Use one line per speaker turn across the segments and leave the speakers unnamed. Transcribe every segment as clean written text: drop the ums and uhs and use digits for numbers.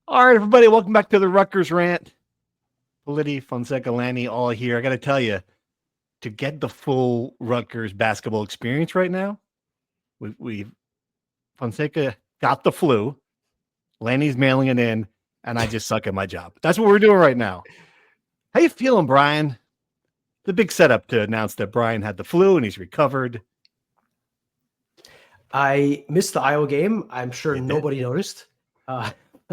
All right, everybody, welcome back to the Rutgers Rant. Politi, Fonseca, Lanny, all here. I got to tell you, to get the full Rutgers basketball experience right now, we've Fonseca got the flu, Lanny's mailing it in, and I just suck at my job. That's what we're doing right now. How you feeling, Brian? The big setup to announce that Brian had the flu and he's recovered.
I missed the Iowa game. I'm sure
You did?
nobody noticed.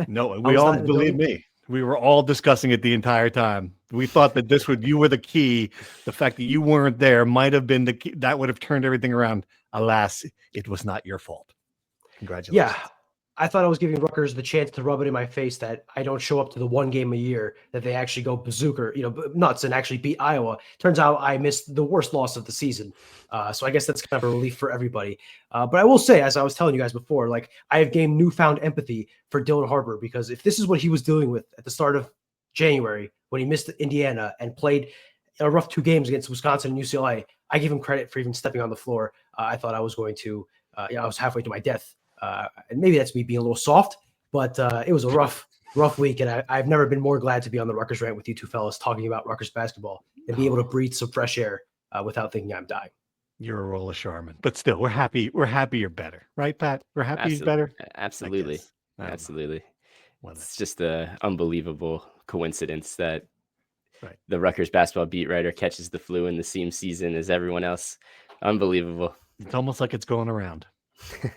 No,
I
we
was
all
not in the
believe
building.
me. We were all discussing it the entire time. We thought that you were the key. The fact that you weren't there might have been the key. That would have turned everything around. Alas, it was not your fault. Congratulations.
Yeah, I thought I was giving Rutgers the chance to rub it in my face that I don't show up to the one game a year that they actually go bazooka, nuts and actually beat Iowa. Turns out I missed the worst loss of the season. So I guess that's kind of a relief for everybody. But I will say, as I was telling you guys before, like I have gained newfound empathy for Dylan Harper because if this is what he was dealing with at the start of January when he missed Indiana and played a rough 2 games against Wisconsin and UCLA, I give him credit for even stepping on the floor. I thought I was going to, I was halfway to my death. And maybe that's me being a little soft, but it was a rough week. And I've never been more glad to be on the Rutgers Rant with you two fellas talking about Rutgers basketball and be able to breathe some fresh air without thinking I'm dying.
You're a roll of Charmin, but still, we're happy. We're happy you're better, right, Pat? We're happy he's better.
Absolutely. Absolutely. It's just an unbelievable coincidence that the Rutgers basketball beat writer catches the flu in the same season as everyone else. Unbelievable.
It's almost like it's going around.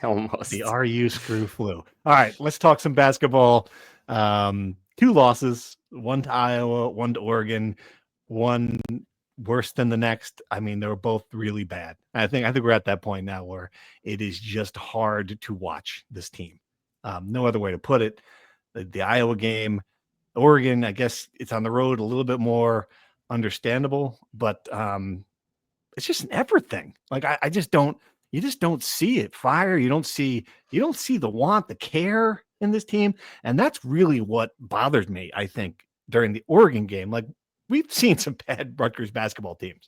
Almost.
The RU screw flu. All right, let's talk some basketball. 2 losses, one to Iowa, one to Oregon, one worse than the next. I mean, they were both really bad. I think we're at that point now where it is just hard to watch this team. No other way to put it. The Iowa game, Oregon, I guess it's on the road a little bit more understandable, but it's just an effort thing. Like I just don't. You just don't see it fire. You don't see the want, the care in this team. And that's really what bothers me, I think, during the Oregon game. Like we've seen some bad Rutgers basketball teams,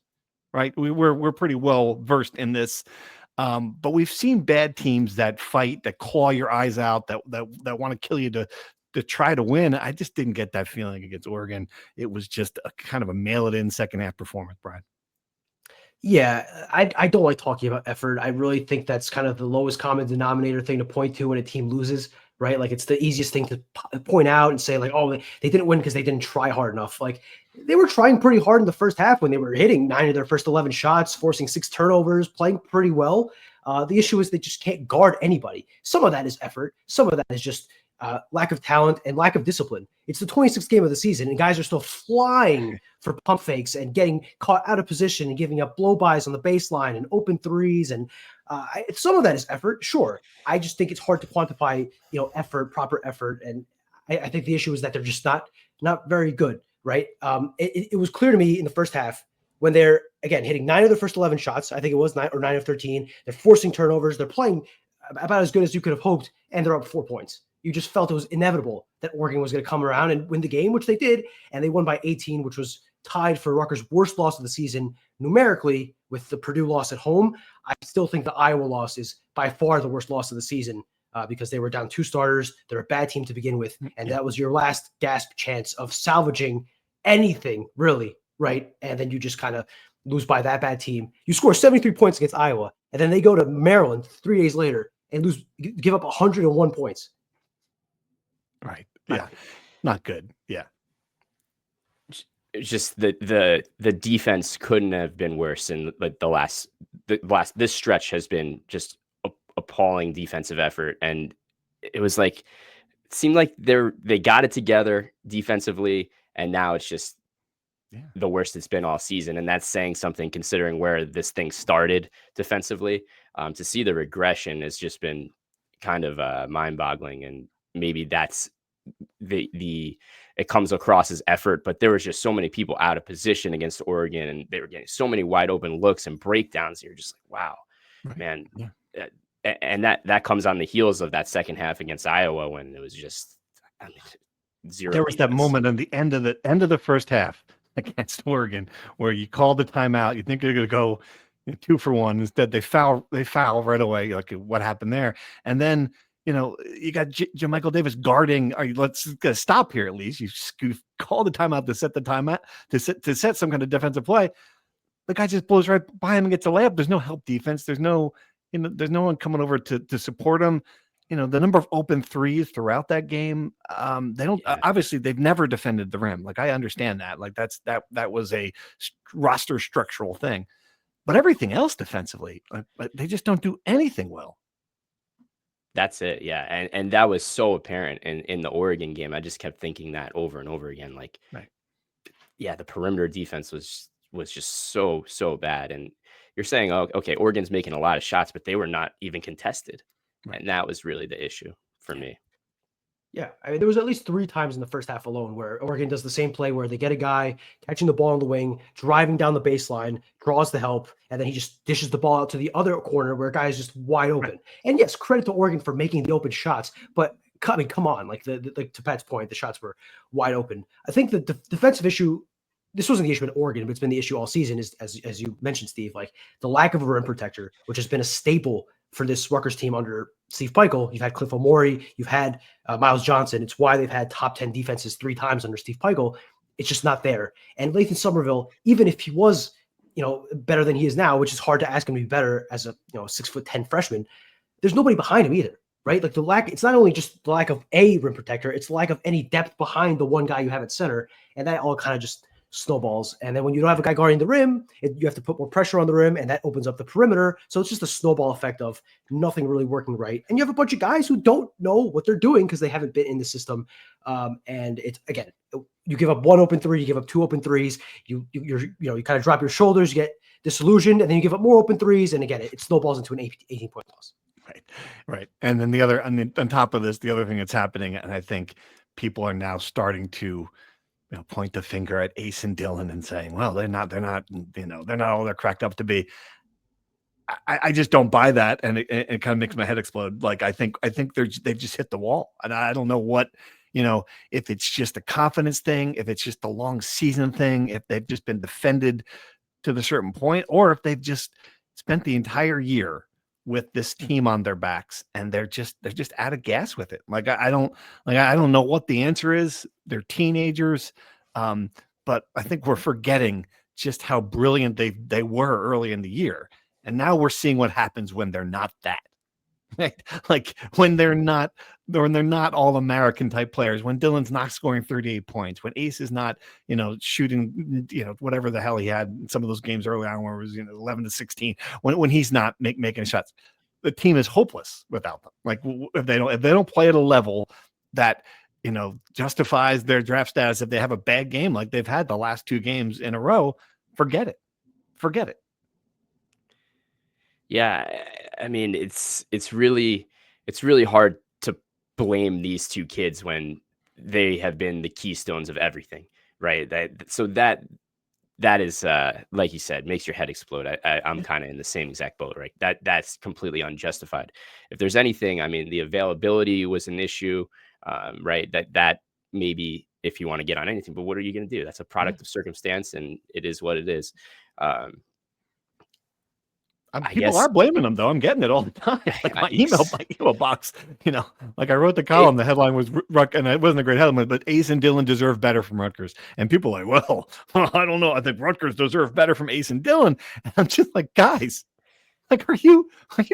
right? We're pretty well versed in this. But we've seen bad teams that fight, that claw your eyes out, that want to kill you to try to win. I just didn't get that feeling against Oregon. It was just a kind of a mail it in second half performance, Brian.
Yeah, I don't like talking about effort. I really think that's kind of the lowest common denominator thing to point to when a team loses, right? Like it's the easiest thing to point out and say like, oh, they didn't win because they didn't try hard enough. Like they were trying pretty hard in the first half when they were hitting 9 of their first 11 shots, forcing 6 turnovers, playing pretty well. The issue is they just can't guard anybody. Some of that is effort. Some of that is just lack of talent and lack of discipline. It's the 26th game of the season, and guys are still flying for pump fakes and getting caught out of position and giving up blow-bys on the baseline and open threes. And some of that is effort, sure. I just think it's hard to quantify, effort, proper effort. And I think the issue is that they're just not very good, right? It was clear to me in the first half when they're, again, hitting 9 of their first 11 shots. I think it was 9 of 13. They're forcing turnovers. They're playing about as good as you could have hoped, and they're up 4 points. You just felt it was inevitable that Oregon was going to come around and win the game, which they did, and they won by 18, which was tied for Rutgers' worst loss of the season numerically with the Purdue loss at home. I still think the Iowa loss is by far the worst loss of the season because they were down 2 starters. They're a bad team to begin with, and that was your last gasp chance of salvaging anything, really, right? And then you just kind of lose by that bad team. You score 73 points against Iowa, and then they go to Maryland 3 days later and give up 101 points.
Right. Yeah. Not good. Yeah.
Just the defense couldn't have been worse. And like this stretch has been just appalling defensive effort. And it was like, it seemed like they got it together defensively. And now it's just the worst it's been all season. And that's saying something considering where this thing started defensively. To see the regression has just been kind of mind boggling. And maybe that's it comes across as effort, but there was just so many people out of position against Oregon, and they were getting so many wide open looks and breakdowns. You're just like, wow, man. Yeah. And that comes on the heels of that second half against Iowa when it was just zero.
There was that moment on the end of the first half against Oregon where you call the timeout. You think they're going to go 2 for 1. Instead, they foul right away. Like what happened there? And then you got Michael Davis guarding. Let's stop here at least. You call the timeout to set the timeout to set some kind of defensive play. The guy just blows right by him and gets a layup. There's no help defense. There's no one coming over to support him. The number of open threes throughout that game. They don't obviously they've never defended the rim. Like I understand that. Like that was a roster structural thing, but everything else defensively, they just don't do anything well.
That's it. Yeah. And that was so apparent in the Oregon game. I just kept thinking that over and over again. Like,
right.
Yeah, the perimeter defense was just so bad. And you're saying, oh, okay, Oregon's making a lot of shots, but they were not even contested. Right. And that was really the issue for me.
Yeah, I mean, there was at least 3 times in the first half alone where Oregon does the same play where they get a guy catching the ball on the wing, driving down the baseline, draws the help, and then he just dishes the ball out to the other corner where a guy is just wide open. Right. And yes, credit to Oregon for making the open shots, but I mean, come on, like to Pat's point, the shots were wide open. I think the defensive issue, this wasn't the issue in Oregon, but it's been the issue all season, is as you mentioned, Steve, like the lack of a rim protector, which has been a staple for this Rutgers team under Steve Pikiell. You've had Cliff Omori, you've had Miles Johnson. It's why they've had top 10 defenses 3 times under Steve Pikiell. It's just not there. And Lathan Somerville, even if he was, better than he is now, which is hard to ask him to be better as a 6'10" freshman, there's nobody behind him either, right? Like it's not only just the lack of a rim protector, it's the lack of any depth behind the one guy you have at center, and that all kind of just snowballs. And then when you don't have a guy guarding the rim, you have to put more pressure on the rim, and that opens up the perimeter. So it's just a snowball effect of nothing really working right. And you have a bunch of guys who don't know what they're doing because they haven't been in the system. And it's, again, you give up 1 open 3, you give up 2 open 3s, you kind of drop your shoulders, you get disillusioned, and then you give up more open 3s, and again, it snowballs into an 18-point loss.
Right. And then on top of this, the other thing that's happening, and I think people are now starting to point the finger at Ace and Dylan and saying, well, they're not all they're cracked up to be. I just don't buy that. And it kind of makes my head explode. Like, I think they've just hit the wall, and I don't know what, if it's just a confidence thing, if it's just a long season thing, if they've just been defended to the certain point, or if they've just spent the entire year with this team on their backs and they're just out of gas with it. Like, I don't know what the answer is. They're teenagers. But I think we're forgetting just how brilliant they were early in the year. And now we're seeing what happens when they're not that. Right? Like when they're not all American type players, when Dylan's not scoring 38 points, when Ace is not, shooting, whatever the hell he had in some of those games early on where it was 11 to 16, when he's not making shots, the team is hopeless without them. Like if they don't play at a level that justifies their draft status, if they have a bad game like they've had the last 2 games in a row, forget it.
Yeah, I mean, it's really hard to blame these 2 kids when they have been the keystones of everything, right? That is, like you said, makes your head explode. I'm kind of in the same exact boat, right? That's completely unjustified. If there's anything, I mean, the availability was an issue, right? That maybe if you want to get on anything, but what are you going to do? That's a product of circumstance, and it is what it is.
People are blaming them, though. I'm getting it all the time. Like my email box, like I wrote the column, the headline was and it wasn't a great headline, but Ace and Dylan deserve better from Rutgers. And people are like, well, I don't know. I think Rutgers deserve better from Ace and Dylan. And I'm just like, guys, like, are you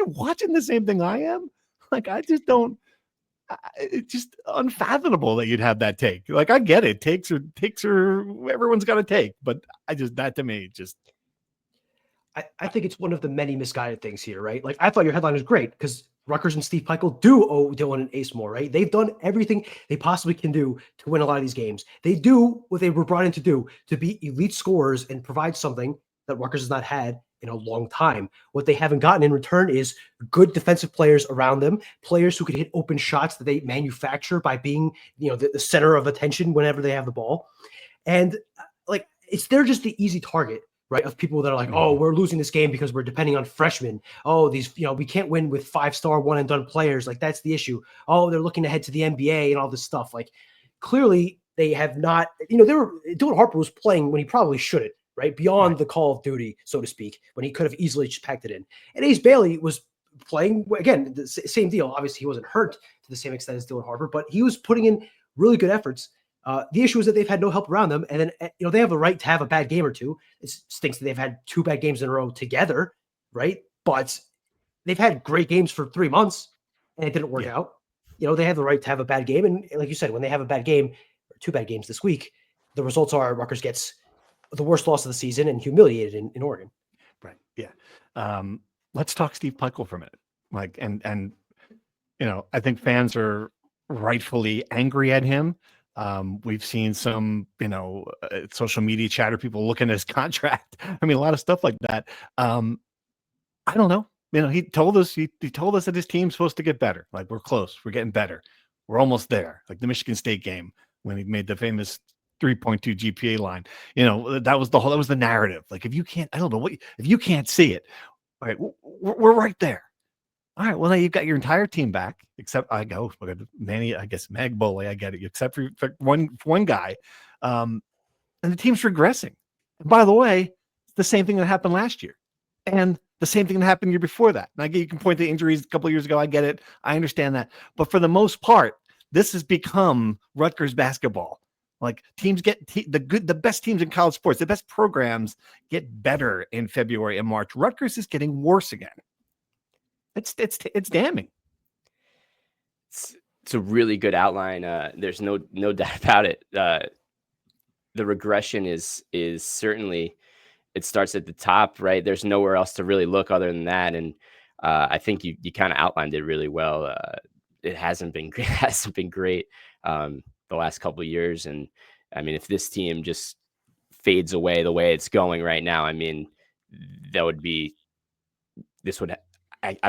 watching the same thing I am? Like, I just don't. It's just unfathomable that you'd have that take. Like, I get it. Takes are everyone's got to take, but that to me just.
I think it's one of the many misguided things here, right? Like, I thought your headline was great because Rutgers and Steve Pikiell do owe Dylan and Ace more, right? They've done everything they possibly can do to win a lot of these games. They do what they were brought in to do, to be elite scorers and provide something that Rutgers has not had in a long time. What they haven't gotten in return is good defensive players around them, players who can hit open shots that they manufacture by being, the center of attention whenever they have the ball. And like, they're just the easy target, right, of people that are like, oh, we're losing this game because we're depending on freshmen. Oh, these, we can't win with 5-star one-and-done players. Like, that's the issue. Oh, they're looking ahead to the NBA and all this stuff. Like, clearly they have not, Dylan Harper was playing when he probably shouldn't, right? Beyond the call of duty, so to speak, when he could have easily just packed it in. And Ace Bailey was playing again, the same deal. Obviously, he wasn't hurt to the same extent as Dylan Harper, but he was putting in really good efforts. The issue is that they've had no help around them, and then they have the right to have a bad game or two. It stinks that they've had 2 bad games in a row together, right? But they've had great games for 3 months, and it didn't work out. They have the right to have a bad game, and like you said, when they have a bad game or 2 bad games this week, the results are Rutgers gets the worst loss of the season and humiliated in Oregon.
Right. Yeah. Let's talk Steve Pikiell for a minute. Like, and I think fans are rightfully angry at him. We've seen some, social media chatter, people looking at his contract. I mean, a lot of stuff like that. I don't know. He told us that his team's supposed to get better. Like, we're close. We're getting better. We're almost there. Like the Michigan State game when he made the famous 3.2 GPA line. That was the narrative. Like, if you can't see it, all right, we're right there. All right, well, now you've got your entire team back, except Manny, I guess Magbole, I get it, except for one guy. And the team's regressing. And by the way, it's the same thing that happened last year. And the same thing that happened the year before that. And you can point to injuries a couple of years ago. I get it. I understand that. But for the most part, this has become Rutgers basketball. Like, teams get the best teams in college sports, the best programs get better in February and March. Rutgers is getting worse again. It's damning.
It's a really good outline. There's no doubt about it. The regression is certainly, it starts at the top, right? There's nowhere else to really look other than that. And I think you kind of outlined it really well. It hasn't been great the last couple of years. And I mean, if this team just fades away the way it's going right now, I mean, I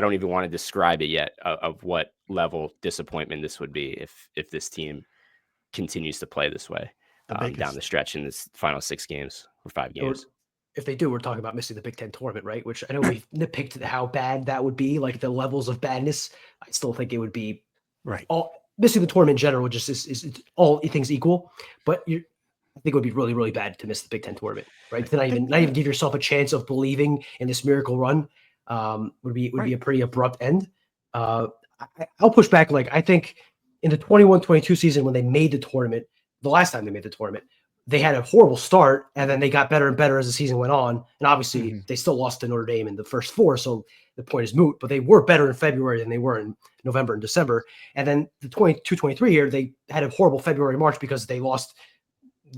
don't even want to describe it yet of what level disappointment this would be if this team continues to play this way down the stretch in this final 6 games or 5 games.
If they do, we're talking about missing the Big Ten tournament, right? Which I know we've nitpicked how bad that would be, like the levels of badness. I still think it would be
right.
All missing the tournament in general just is all things equal, but I think it would be really, really bad to miss the Big Ten tournament, right? To not even give yourself a chance of believing in this miracle run would be a pretty abrupt end. I'll push back. Like, I think in the 21-22 season, when they made the tournament, the last time they made the tournament, they had a horrible start, and then they got better and better as the season went on. And obviously, they still lost to Notre Dame in the first 4, so the point is moot. But they were better in February than they were in November and December. And then the 22-23 year, they had a horrible February, March because they lost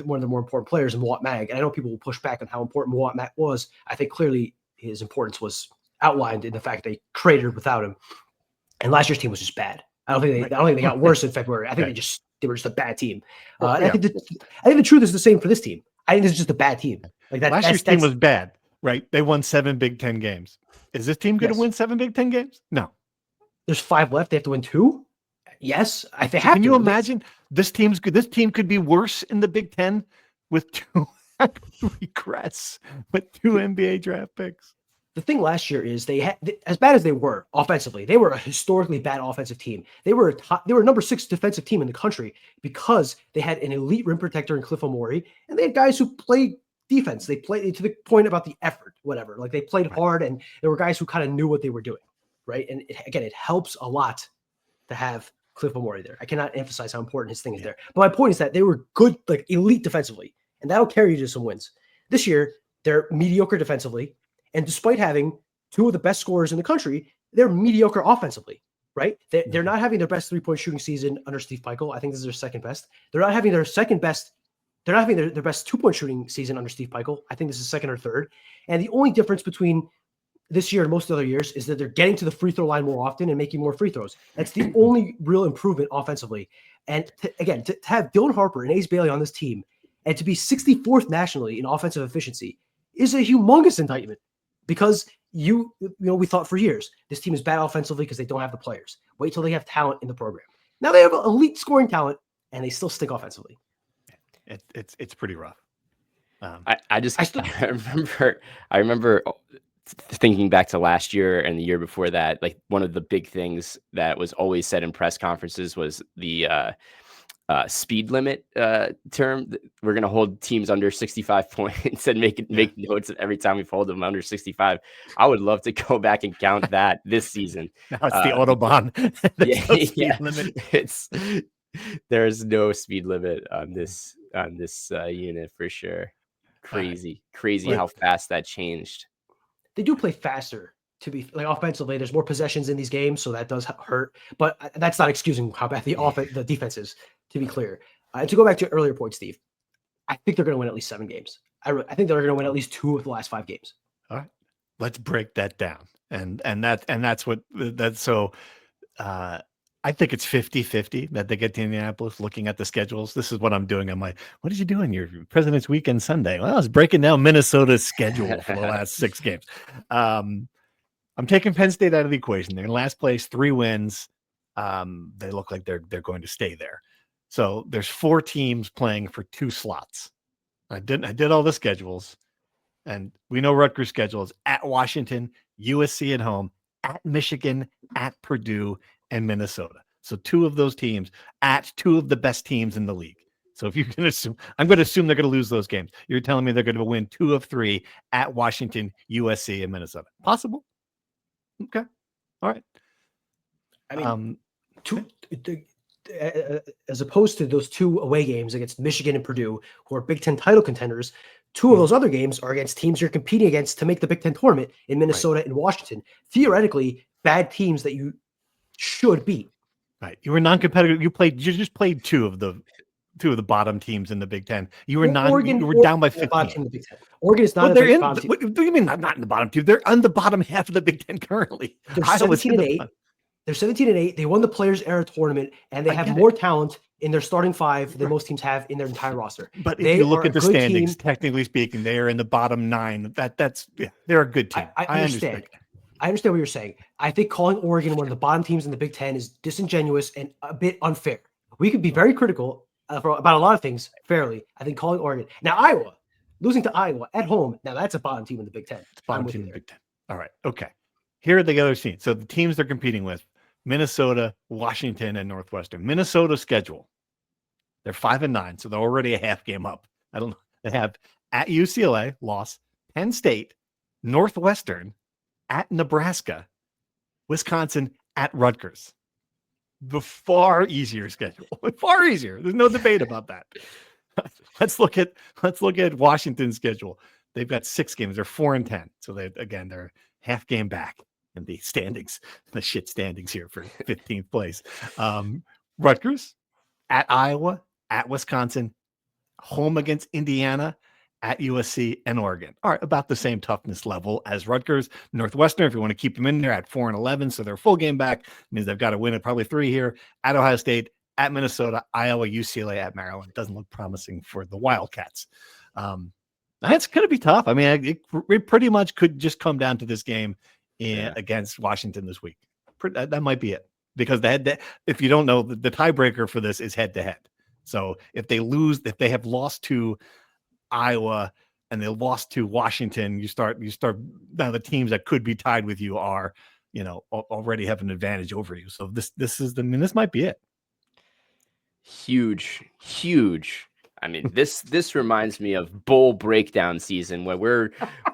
one of the more important players in Mawot Mag. And I know people will push back on how important Mawot Mag was. I think clearly his importance was outlined in the fact they cratered without him. And last year's team was just bad. I don't think they got worse in February. I think they were just a bad team. I think the truth is the same for this team. I think this is just a bad team. Like that.
Last year's team was bad, right? They won 7 Big Ten games. Is this team going to win 7 Big Ten games? No.
There's 5 left. They have to win 2. Yes, I think.
Can you imagine this team could be worse in the Big Ten with 2 regrets, with 2 NBA draft picks?
The thing last year is they had, as bad as they were offensively, they were a historically bad offensive team. They were number 6 defensive team in the country because they had an elite rim protector in Cliff Omori, and they had guys who played defense. They played to the point about the effort, whatever. Like, they played hard, and there were guys who kind of knew what they were doing, right? And it helps a lot to have Cliff Omori there. I cannot emphasize how important his thing is there. But my point is that they were good, like elite defensively, and that'll carry you to some wins. This year, they're mediocre defensively. And despite having 2 of the best scorers in the country, they're mediocre offensively, right? They're not having their best 3-point shooting season under Steve Pikiell. I think this is their second best. They're not having their second best. They're not having their best 2-point shooting season under Steve Pikiell. I think this is second or third. And the only difference between this year and most other years is that they're getting to the free throw line more often and making more free throws. That's the only real improvement offensively. And to have Dylan Harper and Ace Bailey on this team and to be 64th nationally in offensive efficiency is a humongous indictment. Because we thought for years this team is bad offensively because they don't have the players. Wait till they have talent in the program. Now they have elite scoring talent, and they still stink offensively.
It's pretty rough.
I remember thinking back to last year and the year before that. Like, one of the big things that was always said in press conferences was the speed limit term. We're going to hold teams under 65 points and make notes every time we hold them under 65. I would love to go back and count that this season.
Now it's the Autobahn. There's no speed limit.
There's no speed limit on this unit for sure. Crazy how fast that changed.
They do play faster. To be like offensively, there's more possessions in these games, so that does hurt. But that's not excusing how bad the defense is. To be clear, and to go back to your earlier point, Steve, I think they're going to win at least 7 games. I think they're going to win at least 2 of the last 5 games.
All right, let's break that down, and that's what that's so. I think it's 50-50 that they get to Indianapolis. Looking at the schedules, this is what I'm doing. I'm like, what did you do on your President's Weekend Sunday? Well, I was breaking down Minnesota's schedule for the last 6 games. I'm taking Penn State out of the equation. They're in last place, 3 wins. They look like they're going to stay there. So there's 4 teams playing for 2 slots. I did all the schedules, and we know Rutgers' schedule is at Washington, USC at home, at Michigan, at Purdue, and Minnesota. So 2 of those teams at 2 of the best teams in the league. So if you can assume, I'm going to assume they're going to lose those games. You're telling me they're going to win 2 of 3 at Washington, USC, and Minnesota. Possible? Okay. All right.
I mean, as opposed to those 2 away games against Michigan and Purdue, who are Big Ten title contenders, 2 of those other games are against teams you're competing against to make the Big Ten tournament in Minnesota and Washington. Theoretically, bad teams that you should beat.
Right. You were non-competitive. You just played 2 of the bottom teams in the Big Ten. You were you were down by 15.
Oregon is not.
They're in. What do you mean not in the bottom 2? They're on the bottom half of the Big Ten currently.
They're 17-8. They're 17-8. They won the Players Era tournament, and they have more talent in their starting 5 than most teams have in their entire roster.
But if you look at the standings, technically speaking, they are in the bottom 9. They're a good team.
I understand. I understand what you're saying. I think calling Oregon one of the bottom teams in the Big Ten is disingenuous and a bit unfair. We could be very critical about a lot of things fairly. I think calling Oregon. Now, Iowa, losing to Iowa at home, now that's a bottom team in the Big Ten.
It's bottom team in the Big Ten. All right. Okay. Here are the other teams. So the teams they're competing with, Minnesota, Washington, and Northwestern. Minnesota schedule. They're 5-9, so they're already a half game up. I don't know. They have at UCLA, loss, Penn State, Northwestern, at Nebraska, Wisconsin, at Rutgers. The far easier schedule. Far easier. There's no debate about that. Let's look at Washington's schedule. They've got 6 games. They're 4-10. So they're half game back in the standings, the shit standings here for 15th place. Rutgers, at Iowa, at Wisconsin, home against Indiana, at USC, and Oregon. All right, about the same toughness level as Rutgers. Northwestern, if you want to keep them in there, at 4-11, so they're full game back. Means they've got to win at probably 3 here. At Ohio State, at Minnesota, Iowa, UCLA, at Maryland. Doesn't look promising for the Wildcats. That's going to be tough. I mean, it pretty much could just come down to this game against Washington this week. That might be it. Because if you don't know, the tiebreaker for this is head-to-head. So if they lose, if they have lost to Iowa and they lost to Washington, you start now the teams that could be tied with you are, already have an advantage over you. So this might be it.
Huge. I mean, this reminds me of bowl breakdown season where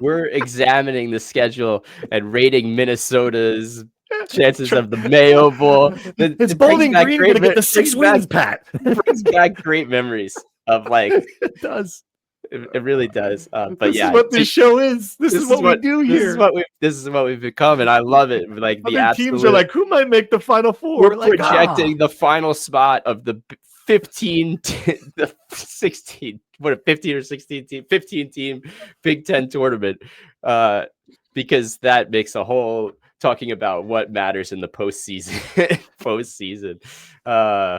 we're examining the schedule and rating Minnesota's chances of the Mayo Bowl.
It's Bowling Green going to get the 6 wins, Pat.
Brings back great memories of
it does.
It really does. But
this is what this show is. This is what we do here.
This is what we've become, and I love it. Like the
teams are like, who might make the Final Four?
We're like, projecting the final spot of the 15 team Big Ten tournament, because that makes a whole talking about what matters in the postseason.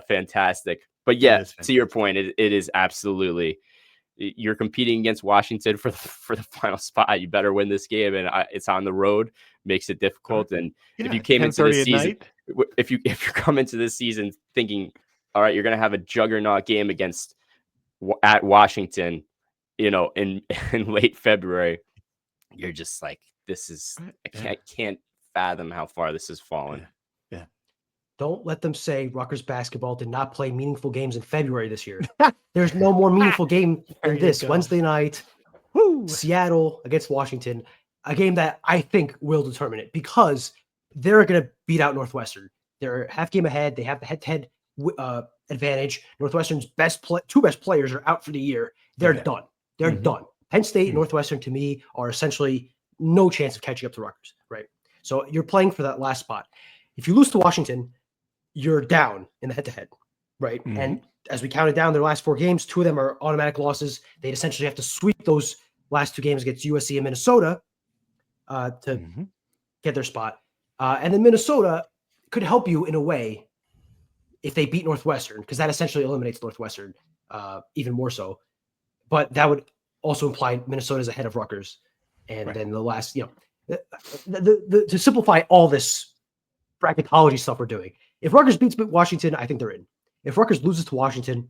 Fantastic. But yeah, to your point, it is absolutely. You're competing against Washington for the final spot. You better win this game, and it's on the road, makes it difficult. And if you came into this season, if you come into this season thinking, all right, you're going to have a juggernaut game at Washington, in late February, you're just like, this is I can't fathom how far this has fallen.
Yeah.
Don't let them say Rutgers basketball did not play meaningful games in February this year. There's no more meaningful game than this Wednesday night.
Woo!
Seattle against Washington, a game that I think will determine it because they're going to beat out Northwestern. They're half game ahead. They have the head-to-head advantage. Northwestern's two best players are out for the year. They're done. They're done. Penn State and Northwestern, to me, are essentially no chance of catching up to Rutgers, right? So you're playing for that last spot. If you lose to Washington, you're down in the head-to-head, right? And as we counted down their last 4 games, 2 of them are automatic losses. They'd essentially have to sweep those last 2 games against USC and Minnesota to get their spot. And then Minnesota could help you in a way if they beat Northwestern, because that essentially eliminates Northwestern even more so. But that would also imply Minnesota's ahead of Rutgers. And then the last, to simplify all this bracketology stuff we're doing, if Rutgers beats Washington, I think they're in. If Rutgers loses to Washington,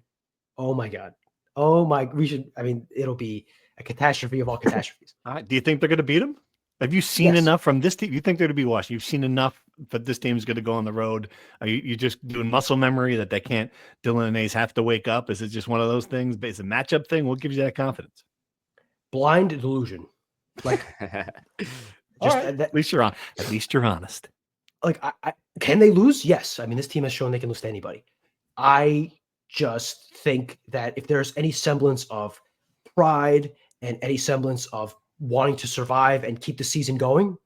oh my God. It'll be a catastrophe of all catastrophes.
Do you think they're going to beat them? Have you seen enough from this team? You think they're going to be Washington? You've seen enough that this team's going to go on the road? Are you just doing muscle memory that they can't, Dylan and Ace have to wake up? Is it just one of those things? Is it a matchup thing? What gives you that confidence?
Blind delusion. Like,
at least you're on. At least you're honest.
Like, can they lose? Yes. I mean, this team has shown they can lose to anybody. I just think that if there's any semblance of pride and any semblance of wanting to survive and keep the season going,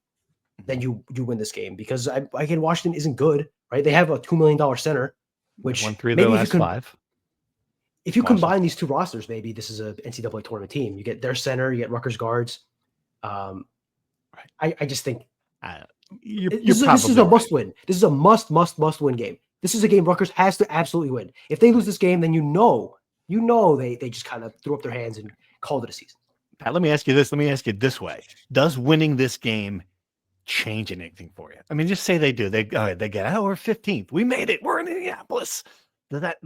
then you win this game. Because again, Washington isn't good, right? They have a $2 million center, which
won 3 of their last 5.
If you combine these 2 rosters, maybe this is a NCAA tournament team. You get their center, you get Rutgers guards. I just think this is a must win. This is a must win game. This is a game Rutgers has to absolutely win. If they lose this game, then you know they just kind of threw up their hands and called it a season.
Pat, let me ask you this. Let me ask you this way. Does winning this game change anything for you? I mean, just say they do. They get, we're 15th. We made it. We're in Indianapolis. Does that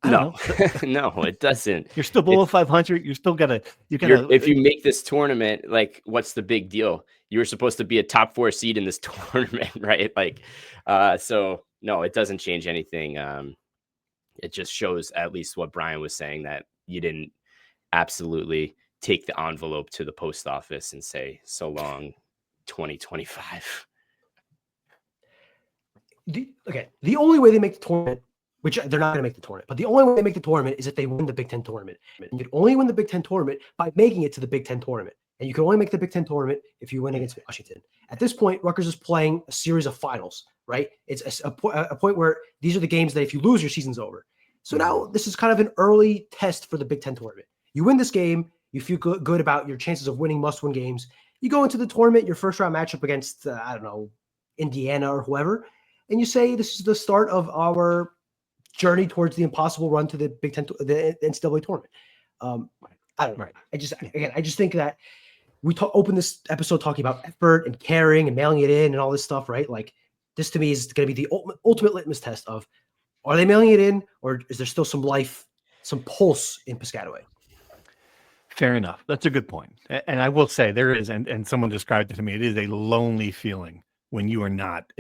no, no, it doesn't.
You're still below 500. You still gotta.
If you make this tournament, like, what's the big deal? You were supposed to be a top 4 seed in this tournament, right? Like, so no, it doesn't change anything. It just shows at least what Brian was saying, that you didn't absolutely take the envelope to the post office and say, so long, 2025.
The only way they make the tournament, which they're not going to make the tournament, but the only way they make the tournament is if they win the Big Ten tournament. And you can only win the Big Ten tournament by making it to the Big Ten tournament. And you can only make the Big Ten tournament if you win against Washington. At this point, Rutgers is playing a series of finals, right? It's a point where these are the games that if you lose, your season's over. So now this is kind of an early test for the Big Ten tournament. You win this game, you feel good about your chances of winning must-win games. You go into the tournament, your first-round matchup against, Indiana or whoever, and you say this is the start of our journey towards the impossible run to the Big Ten, the NCAA tournament. I don't know.
Right.
I just think that we open this episode talking about effort and caring and mailing it in and all this stuff, right? Like, this to me is going to be the ultimate litmus test of, are they mailing it in, or is there still some life, some pulse in Piscataway?
Fair enough. That's a good point. And I will say there is, and someone described it to me, it is a lonely feeling when you are not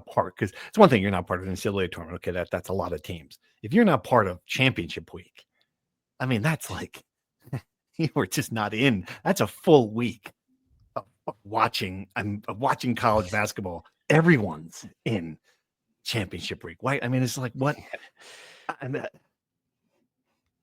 part, because it's one thing you're not part of an NCAA tournament. Okay, that's a lot of teams. If you're not part of championship week, I mean, that's like, you were just not in. That's a full week of watching. I'm watching college basketball. Everyone's in championship week. Why? I mean, it's like, what?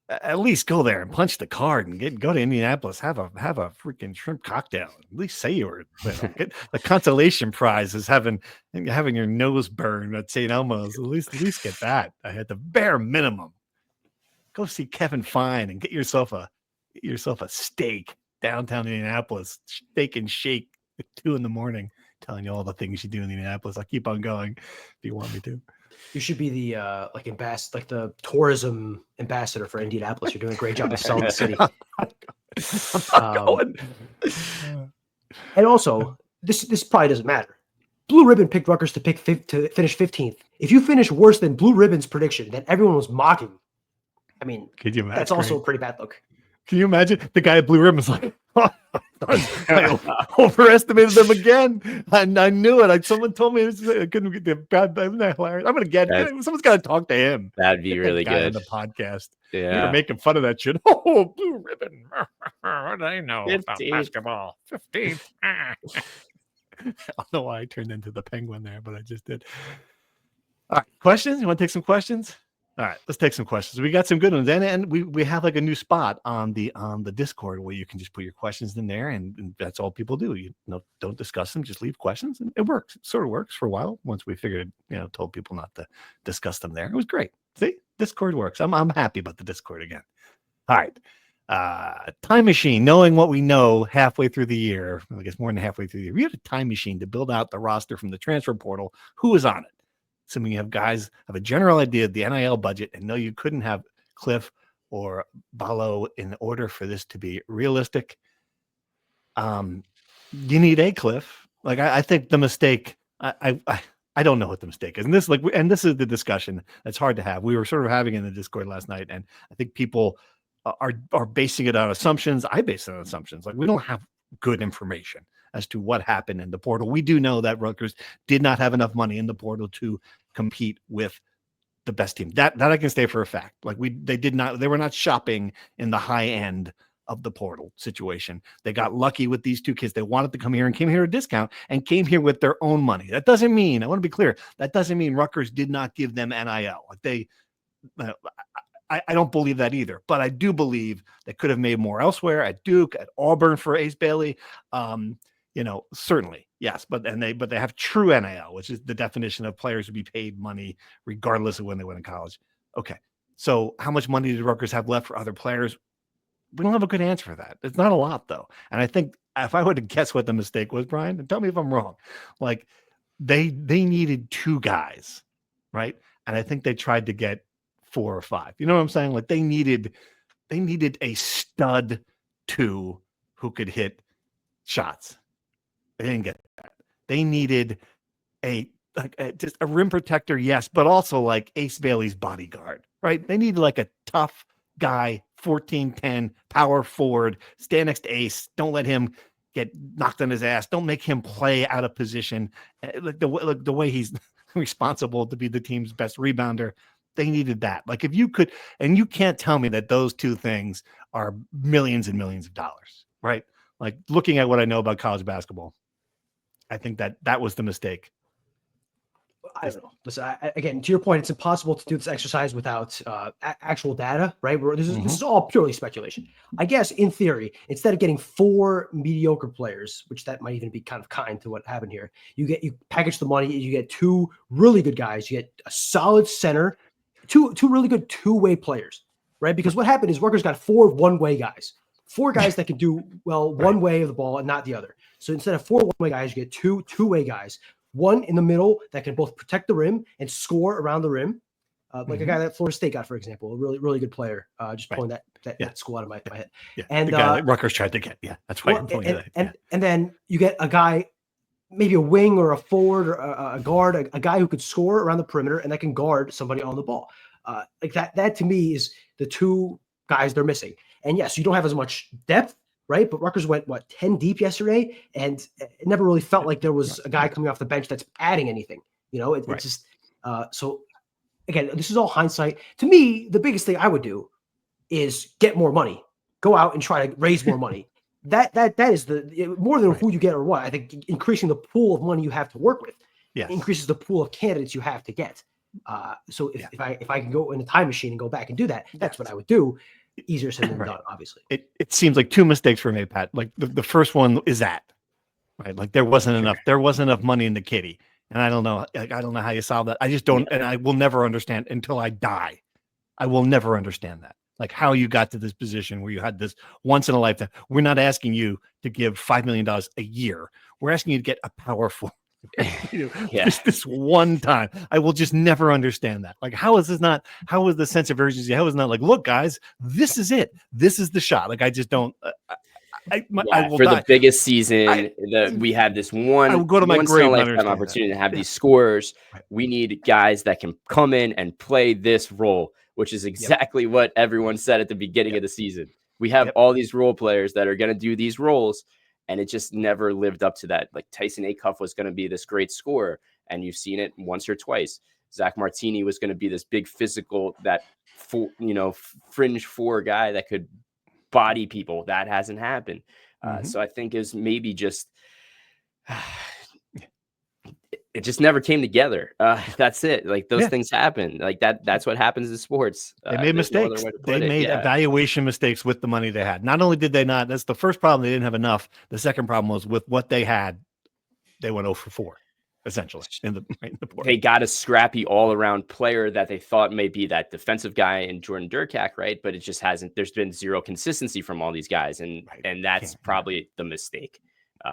At least go there and punch the card and go to Indianapolis. Have a freaking shrimp cocktail. At least say you were. Get the consolation prize is having your nose burned at St. Elmo's. At least get that. I had the bare minimum. Go see Kevin Fine and get yourself a steak downtown Indianapolis. Steak and shake at 2 a.m. Telling you all the things you do in Indianapolis. I'll keep on going if you want me to.
You should be the the tourism ambassador for Indianapolis. You're doing a great job of selling the city. And also, this probably doesn't matter. Blue Ribbon picked Rutgers to finish 15th. If you finish worse than Blue Ribbon's prediction that everyone was mocking, I mean,
could you imagine?
That's also a pretty bad look.
Can you imagine the guy at Blue Ribbon was like, I overestimated them again, and I knew it. Someone told me I couldn't get the bad. Isn't that hilarious? I'm gonna get. Someone's got to talk to him.
That'd be
Get
really
that guy
good
on the podcast. We were
Yeah.
making fun of that shit. Oh, blue ribbon. What do I know about
15th.
basketball? 15th. I don't know why I turned into the penguin there, but I just did. All right, questions? You want to take some questions? All right, let's take some questions. We got some good ones, and we have like a new spot on the Discord where you can just put your questions in there, and that's all people do. You know, don't discuss them, just leave questions, and it works. It sort of works for a while. Once we figured, told people not to discuss them there, it was great. See, Discord works. I'm happy about the Discord again. All right, time machine. Knowing what we know halfway through the year, I guess more than halfway through the year, we had a time machine to build out the roster from the transfer portal. Who is on it? Assuming you have guys have a general idea of the NIL budget and know you couldn't have Cliff or Balo in order for this to be realistic. You need a Cliff. Like I think the mistake. I don't know what the mistake is, and this is the discussion that's hard to have. We were sort of having in the Discord last night, and I think people are basing it on assumptions. I base it on assumptions. Like we don't have good information as to what happened in the portal. We do know that Rutgers did not have enough money in the portal to compete with the best team. That I can say for a fact. Like they were not shopping in the high end of the portal situation. They got lucky with these two kids. They wanted to come here and came here at a discount and came here with their own money. That doesn't mean, I want to be clear, that doesn't mean Rutgers did not give them NIL. Like I don't believe that either, but I do believe they could have made more elsewhere, at Duke, at Auburn for Ace Bailey. Certainly, yes, but they have true NIL, which is the definition of players who be paid money regardless of when they went to college. Okay, so how much money did Rutgers have left for other players? We don't have a good answer for that. It's not a lot, though. And I think if I were to guess what the mistake was, Brian, and tell me if I'm wrong, like they needed two guys, right? And I think they tried to get 4 or 5. You know what I'm saying? Like they needed a stud 2 who could hit shots. They didn't get that. They needed just a rim protector, yes, but also like Ace Bailey's bodyguard, right? They needed like a tough guy, 14-10, power forward, stand next to Ace. Don't let him get knocked on his ass. Don't make him play out of position. Like the way he's responsible to be the team's best rebounder. They needed that. Like if you could, and you can't tell me that those two things are millions and millions of dollars, right? Like looking at what I know about college basketball, I think that was the mistake.
I don't know. Listen, again, to your point, it's impossible to do this exercise without actual data, right? This is all purely speculation. I guess in theory, instead of getting 4 mediocre players, which that might even be kind of kind to what happened here, you package the money, you get 2 really good guys, you get a solid center, two really good two-way players, right? Because what happened is Rutgers got 4 one-way guys. 4 guys that can do well one way of the ball and not the other. So instead of 4 one-way guys, you get 2 two-way guys. 1 in the middle that can both protect the rim and score around the rim, like a guy that Florida State got, for example, a really, really good player. Just pulling that school out of my head.
Yeah,
and
the guy that Rutgers tried to get. Yeah, that's why I'm pulling that.
And then you get a guy, maybe a wing or a forward or a guard, a guy who could score around the perimeter and that can guard somebody on the ball. Like that to me is the 2 guys they're missing. And yes, you don't have as much depth, right? But Rutgers went 10 deep yesterday, and it never really felt like there was a guy coming off the bench that's adding anything. It's just so. Again, this is all hindsight. To me, the biggest thing I would do is get more money. Go out and try to raise more money. That is the more than who you get or what. I think increasing the pool of money you have to work with increases the pool of candidates you have to get. So if I can go in a time machine and go back and do that, that's what I would do. Easier said than done, obviously.
It seems like 2 mistakes were made, Pat. Like the first one is that, right? Like there wasn't enough. There wasn't enough money in the kitty, and I don't know. Like I don't know how you solve that. I just don't, and I will never understand until I die. I will never understand that. Like how you got to this position where you had this once in a lifetime. We're not asking you to give $5 million a year. We're asking you to get a powerful. This one time. I will just never understand that. Like, how is the sense of urgency? How is it not like, look, guys, this is it. This is the shot. Like, I just don't. I will
for
die.
The biggest season, we have this one.
I will go to my grave
lifetime opportunity to have these scorers. Right. We need guys that can come in and play this role, which is exactly what everyone said at the beginning of the season. We have all these role players that are going to do these roles, and it just never lived up to that. Like Tyson Acuff was going to be this great scorer, and you've seen it once or twice. Zach Martini was going to be this big physical, that fringe four guy that could body people. That hasn't happened. So I think is maybe just it just never came together. That's it. Like those things happen. Like that's what happens in sports.
They made mistakes. They made evaluation mistakes with the money they had. Not only did they not, that's the first problem, they didn't have enough. The second problem was with what they had, they went 0 for 4, essentially. In the portal.
They got a scrappy all-around player that they thought may be that defensive guy in Jordan Durkak, right? But it just hasn't. There's been zero consistency from all these guys, and that's probably the mistake.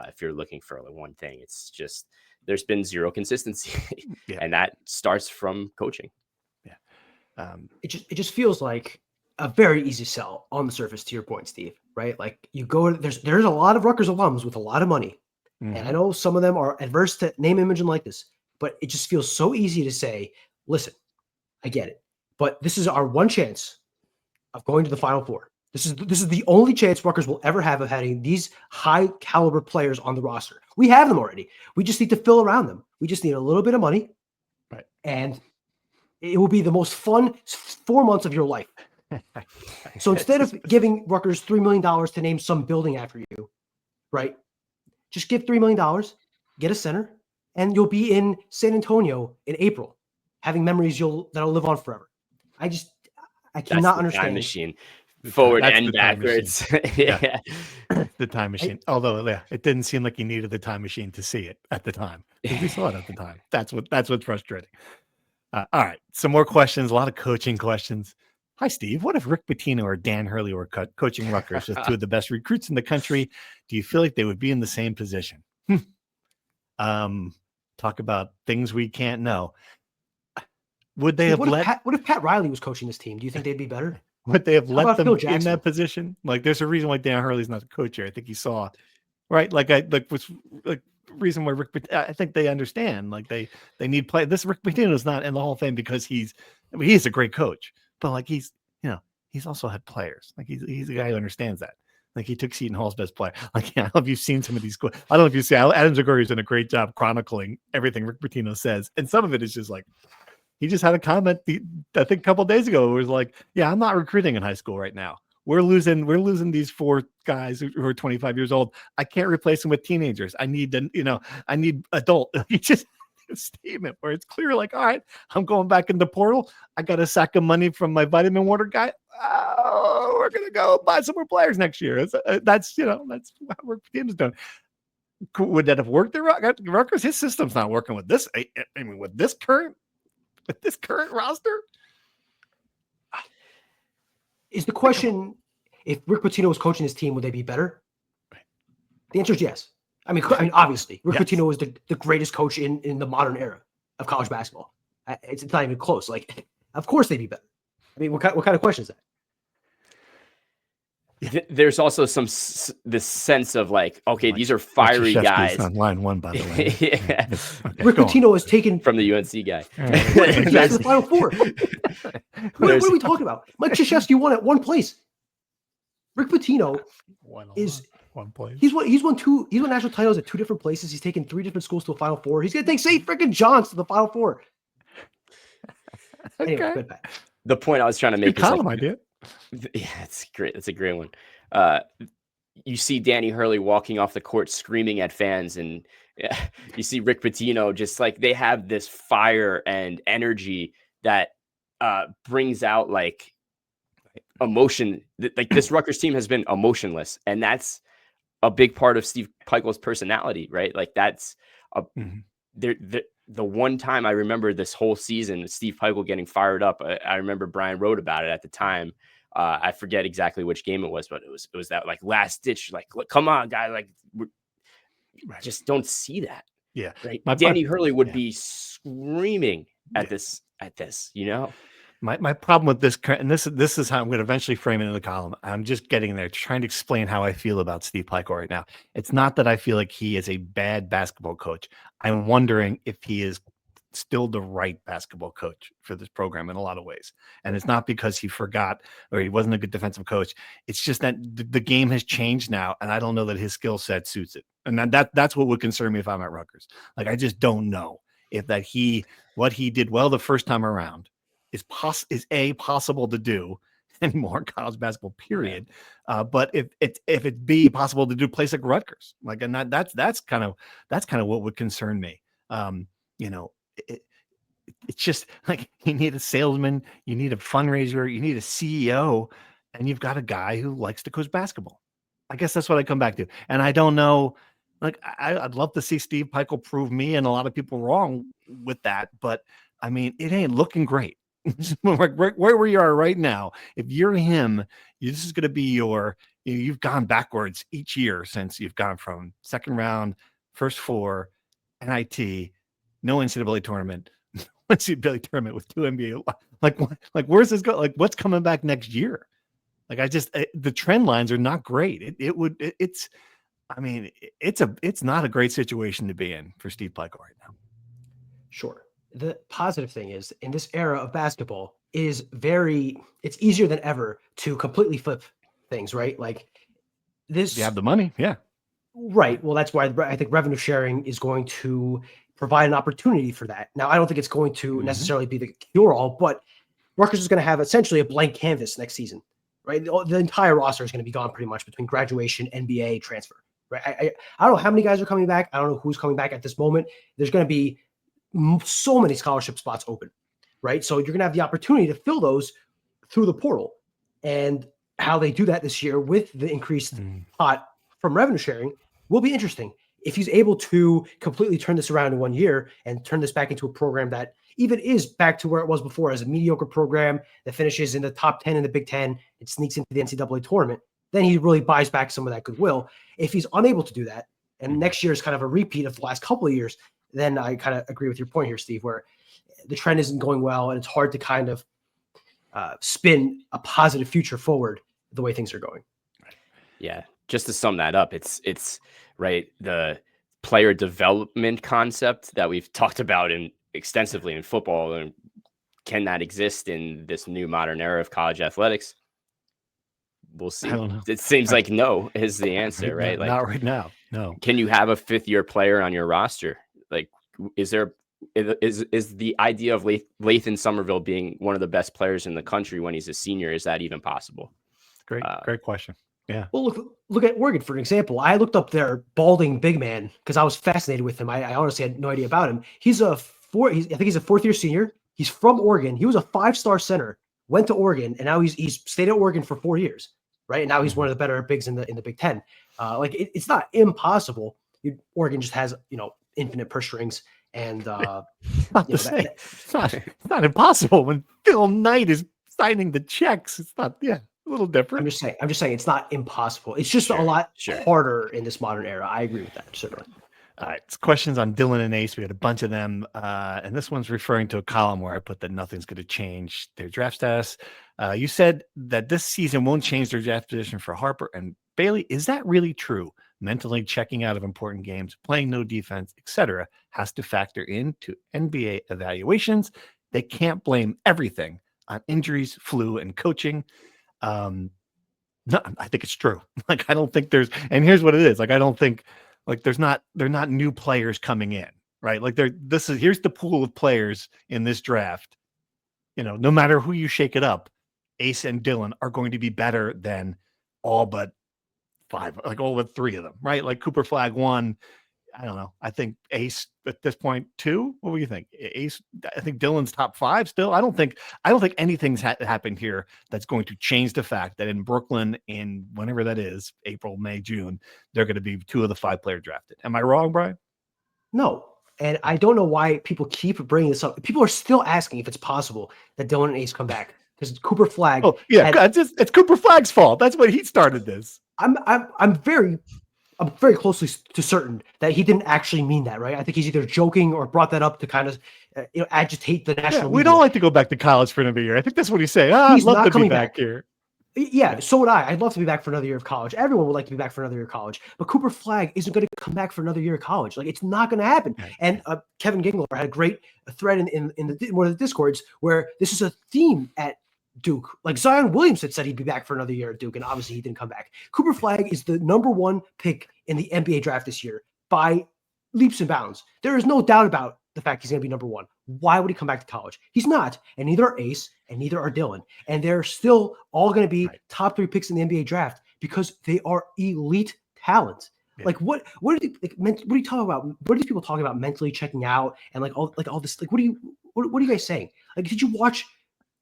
If you're looking for one thing, it's just there's been zero consistency, and that starts from coaching.
It just feels like a very easy sell on the surface, to your point, Steve, right? Like you go, there's a lot of Rutgers alums with a lot of money. And I know some of them are adverse to name, image, and likeness, but it just feels so easy to say, listen, I get it, but this is our one chance of going to the Final Four. This is the only chance Rutgers will ever have of having these high caliber players on the roster. We have them already. We just need to fill around them. We just need a little bit of money, and it will be the most fun 4 months of your life. So instead of giving Rutgers $3 million to name some building after you, right? Just give $3 million, get a center, and you'll be in San Antonio in April, having memories that'll live on forever. I cannot understand.
Time machine, forward and backwards.
The time machine. Although, it didn't seem like you needed the time machine to see it at the time. We saw it at the time. That's what's frustrating. All right, some more questions. A lot of coaching questions. Hi, Steve. What if Rick Pitino or Dan Hurley were coaching Rutgers, just two of the best recruits in the country? Do you feel like they would be in the same position? Talk about things we can't know. Would they
what if Pat Riley was coaching this team? Do you think they'd be better?
Would they have let them in that position? Like, there's a reason why Dan Hurley's not a coach here. I think he saw, right? Reason why I think they understand. Like they need play. This Rick Pitino's not in the Hall of Fame because he's a great coach. But like he's also had players. Like he's a guy who understands that. Like he took Seton Hall's best player. Like I don't know if you've seen some of these. I don't know if you see. Adam Zagori's done a great job chronicling everything Rick Pitino says, and some of it is just like he just had a comment. I think a couple of days ago, it was like, "Yeah, I'm not recruiting in high school right now. We're losing these 4 guys who are 25 years old. I can't replace them with teenagers. I need adult." He just. Statement where it's clear, like, all right, I'm going back in the portal. I got a sack of money from my vitamin water guy. Oh, we're gonna go buy some more players next year. That's what Rick Pitino's done. Would that have worked at Rutgers? His system's not working with this. I mean, with this current roster.
Is the question, if Rick Pitino was coaching his team, would they be better? The answer is yes. I mean, obviously, Rick Pitino is the greatest coach in the modern era of college basketball. It's not even close. Like, of course they'd be better. I mean, what kind of question is
that? There's also this sense of like, okay, these are fiery guys.
On line 1, by the way.
Okay, Rick Pitino has taken
from the UNC guy.
That's the Final Four. What are we talking about? Mike Krzyzewski won at one place. Rick Pitino is.
One place.
He's won national titles at 2 different places. He's taken 3 different schools to a Final Four. He's gonna take St. freaking John's to the Final Four.
Okay.
Anyway, good, Pat.
The point I was trying to make
is column idea.
Yeah, it's great. That's a great one. You see Danny Hurley walking off the court screaming at fans, and you see Rick Pitino just like they have this fire and energy that brings out like emotion. Like this Rutgers team has been emotionless, and that's a big part of Steve Pikiell's personality, right? Like that's the one time I remember this whole season, Steve Pikiell getting fired up. I remember Brian wrote about it at the time. I forget exactly which game it was, but it was that like last ditch, like, come on, guy, like just don't see that.
Yeah,
right. Danny Hurley would be screaming at this, you know.
My problem with this, and this is how I'm going to eventually frame it in the column. I'm just getting there, trying to explain how I feel about Steve Pikiell right now. It's not that I feel like he is a bad basketball coach. I'm wondering if he is still the right basketball coach for this program in a lot of ways. And it's not because he forgot or he wasn't a good defensive coach. It's just that the game has changed now, and I don't know that his skill set suits it. And that's what would concern me if I'm at Rutgers. Like, I just don't know if what he did well the first time around is possible to do anymore in college basketball, period. But if it be possible to do a place like Rutgers, like, and that's kind of what would concern me. It's just like, you need a salesman, you need a fundraiser, you need a CEO, and you've got a guy who likes to coach basketball. I guess that's what I come back to. And I don't know, like, I'd love to see Steve Pikiell prove me and a lot of people wrong with that, but I mean, it ain't looking great. Where we are right now, if you're him, this is going to be you've gone backwards each year since you've gone from second round, first four, NIT, no NCAA tournament, NCAA tournament with 2 NBA. Like where's this go? Like, what's coming back next year? Like, the trend lines are not great. It's not a great situation to be in for Steve Pikiell right now.
Sure. The positive thing is, in this era of basketball, it's easier than ever to completely flip things, right? Like this.
You have the money. Yeah.
Right. Well, that's why I think revenue sharing is going to provide an opportunity for that. Now, I don't think it's going to necessarily be the cure-all, but Rutgers is going to have essentially a blank canvas next season, right? The entire roster is going to be gone pretty much between graduation, NBA, transfer, right? I don't know how many guys are coming back. I don't know who's coming back at this moment. There's going to be so many scholarship spots open, right? So you're going to have the opportunity to fill those through the portal. And how they do that this year with the increased pot from revenue sharing will be interesting. If he's able to completely turn this around in 1 year and turn this back into a program that even is back to where it was before, as a mediocre program that finishes in the top 10 in the Big Ten, it sneaks into the NCAA tournament, then he really buys back some of that goodwill. If he's unable to do that, and next year is kind of a repeat of the last couple of years, then I kind of agree with your point here, Steve, where the trend isn't going well and it's hard to kind of spin a positive future forward the way things are going.
Yeah. Just to sum that up, it's right. The player development concept that we've talked about extensively in football, and can that exist in this new modern era of college athletics? We'll see.
I don't know.
It seems like no is the answer, right? Like,
not right now. No.
Can you have a 5th-year player on your roster? Like, is the idea of Lathan Somerville being one of the best players in the country when he's a senior, is that even possible?
Great question. Yeah.
Well, look at Oregon for an example. I looked up their balding big man because I was fascinated with him. I honestly had no idea about him. I think he's a 4th-year senior. He's from Oregon. He was a 5-star center, went to Oregon, and now he's stayed at Oregon for 4 years, right? And now he's one of the better bigs in the Big Ten. It's not impossible. Oregon just has infinite purse strings, and
it's not impossible when Phil Knight is signing the checks. It's not, a little different.
I'm just saying it's not impossible. It's just a lot harder in this modern era. I agree with that, certainly.
All right, it's questions on Dylan and Ace. We had a bunch of them, and this one's referring to a column where I put that nothing's going to change their draft status. You said that this season won't change their draft position for Harper and Bailey. Is that really true? Mentally checking out of important games, playing no defense, etc., has to factor into NBA evaluations. They can't blame everything on injuries, flu, and coaching. No, I think it's true. Like, I don't think and here's what it is. Like, I don't think they're not new players coming in, right? Like, here's the pool of players in this draft. No matter who you shake it up, Ace and Dylan are going to be better than all but 5, like all but 3 of them, right? Like Cooper Flag 1. I don't know. I think Ace at this point 2. What do you think? Ace, I think Dylan's top 5 still. I don't think anything's happened here that's going to change the fact that in Brooklyn, in whenever that is, April, May, June, they're going to be 2 of the 5 players drafted. Am I wrong, Brian?
No. And I don't know why people keep bringing this up. People are still asking if it's possible that Dylan and Ace come back, because Cooper Flag.
Oh yeah, it's Cooper Flag's fault. That's what he started this.
I'm very closely to certain that he didn't actually mean that, right? I think he's either joking or brought that up to kind of agitate the national.
We don't like to go back to college for another year. I think that's what he's saying. I'd love to be back here.
Yeah, so would I. I'd love to be back for another year of college. Everyone would like to be back for another year of college. But Cooper Flagg isn't going to come back for another year of college. Like, it's not going to happen.
Right.
And Kevin Gingler had a great thread in one of the Discords where this is a theme at Duke. Like, Zion Williamson said he'd be back for another year at Duke, and obviously he didn't come back. Cooper Flagg is the number 1 pick in the NBA draft this year by leaps and bounds. There is no doubt about the fact he's going to be number 1. Why would he come back to college? He's not, and neither are Ace, and neither are Dylan. And they're still all going to be top 3 picks in the NBA draft because they are elite talent. Yeah. Like what are you talking about? What are these people talking about mentally checking out and all this? Like, what are you guys saying? Like, did you watch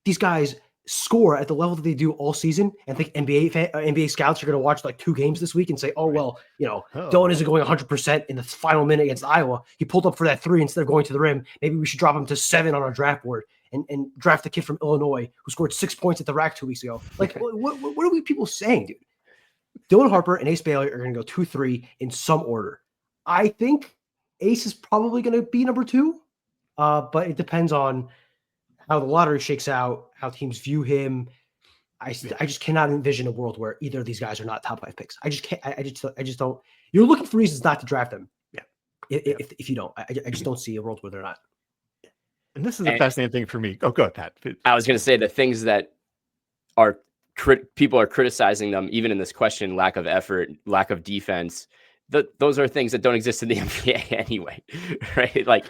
these guys score at the level that they do all season and think NBA scouts are going to watch like 2 games this week and say, oh, well, Dylan isn't going 100% in the final minute against Iowa. He pulled up for that 3 instead of going to the rim. Maybe we should drop him to 7 on our draft board and draft the kid from Illinois who scored 6 points at the rack 2 weeks ago. Like, what are we people saying, dude? Dylan Harper and Ace Bailey are going to go 2-3 in some order. I think Ace is probably going to be number 2, but it depends on how the lottery shakes out, how teams view him. I just cannot envision a world where either of these guys are not top 5 picks. I just can't. I just don't. You're looking for reasons not to draft them.
Yeah.
If you don't, I just don't see a world where they're not.
And this is a fascinating thing for me. Oh, go ahead, Pat.
I was going to say the things that are people are criticizing them, even in this question: lack of effort, lack of defense. Those are things that don't exist in the NBA anyway, right? Like,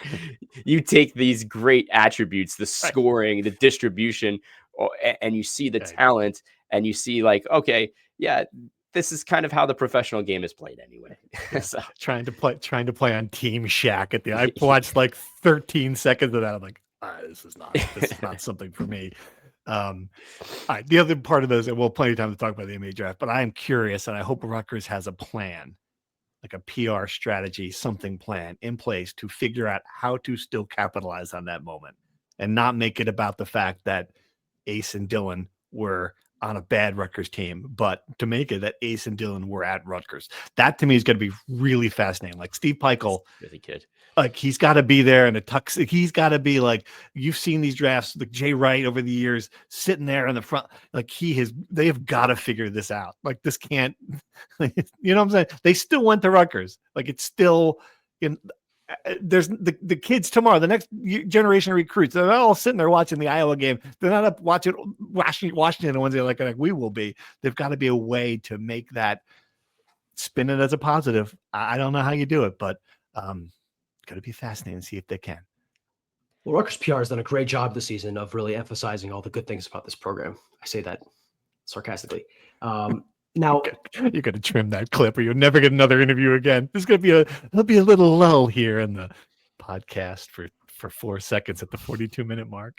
you take these great attributes, the scoring, the distribution, and you see the talent, and you see like, okay, yeah, this is kind of how the professional game is played anyway. So,
trying to play on Team Shaq at the. I watched like 13 seconds of that. I'm like, this is not something for me. All right, the other part of those, and we'll have plenty of time to talk about the NBA draft, but I'm curious, and I hope Rutgers has a plan, like a PR strategy, something plan in place to figure out how to still capitalize on that moment and not make it about the fact that Ace and Dylan were on a bad Rutgers team, but to make it that Ace and Dylan were at Rutgers. That to me is going to be really fascinating. Like Steve Pikiell,
really good.
Like, he's got to be there in a tux. He's got to be like, you've seen these drafts, like Jay Wright over the years, sitting there in the front. Like, they have got to figure this out. Like, this can't, you know what I'm saying? They still went to Rutgers. Like, it's still there's the kids tomorrow, the next generation of recruits, they're not all sitting there watching the Iowa game. They're not up watching Washington and Wednesday like we will be. They've got to be a way to make that, spin it as a positive. I don't know how you do it, but going to be fascinating to see if they can.
Well, Rutgers PR has done a great job this season of really emphasizing all the good things about this program. I say that sarcastically. Now
you're going to trim that clip, or you'll never get another interview again. There's going to be a little lull here in the podcast for 4 seconds at the 42-minute mark.